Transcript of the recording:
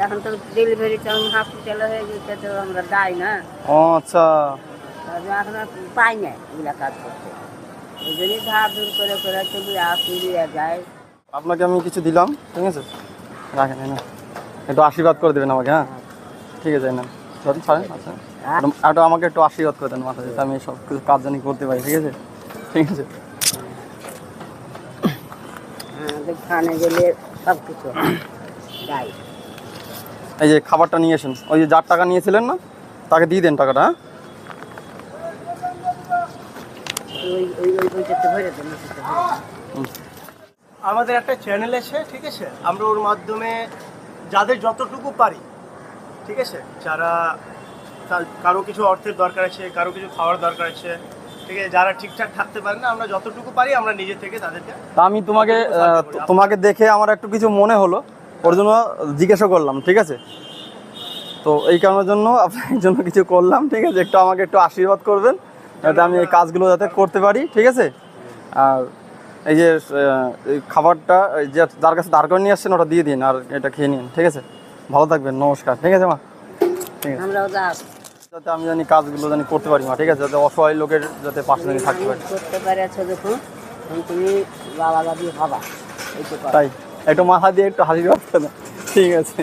এখন তো ডেলিভারি হসপিটালে হয়ে গেছে, তো আমরা যাই না। ও আচ্ছা, এখন আর পাই না এগুলা কাজ করতে, ওই জন্যই ধার দূর করে করে চলে আসি যায়। আপনাকে আমি কিছু দিলাম, ঠিক আছে, রাখেন না, একটু আশীর্বাদ করে দেবেন আমাকে। হ্যাঁ ঠিক আছে, না ধরুন ছাড়েন। আচ্ছা একটু আমাকে একটু আশীর্বাদ করে দেন মাথায়, যাতে আমি সব কিছু কাজ জানি করতে পারি। ঠিক আছে, ঠিক আছে। খানে গেলে সব কিছু যাই। এই যে খাবারটা নিয়ে এসেন, ওই যে যার টাকা নিয়েছিলেন না, তাকে দিয়ে দেন টাকাটা। হ্যাঁ আমাদের একটা চ্যানেল আছে, ঠিক আছে, আমরা ওর মাধ্যমে যাদের যতটুকু পারি, ঠিক আছে, যারা কারো কিছু অর্থের দরকার আছে, কারো কিছু খাওয়ার দরকার আছে, ঠিক আছে, যারা ঠিকঠাক থাকতে পারে না, আমরা যতটুকু পারি আমরা নিজে থেকে তাদেরকে। তা আমি তোমাকে দেখে আমার একটু কিছু মনে হলো, ওর জন্য জিজ্ঞাসা করলাম। ঠিক আছে, তো এই কারণের জন্য আপনার জন্য কিছু করলাম। ঠিক আছে, একটু আমাকে একটু আশীর্বাদ করবেন, যাতে আমি এই কাজগুলো যাতে করতে পারি। ঠিক আছে, আর এই যে খাবারটা যে যার কাছে দাঁড় করে নিয়ে আসছেন ওটা দিয়ে দিন, আর এটা খেয়ে নিন। ঠিক আছে, ভালো থাকবেন, নমস্কার। ঠিক আছে মা, ঠিক আছে, যাতে আমি জানি কাজগুলো জানি করতে পারি মা। ঠিক আছে, যাতে অসহায় লোকের যাতে পাশে জানি থাকতে পারি। করতে পারছো যখন তুমি বাবা দাদি হবা, তাই একটু মাথা দিয়ে একটু আশীর্বাদ করেন। ঠিক আছে।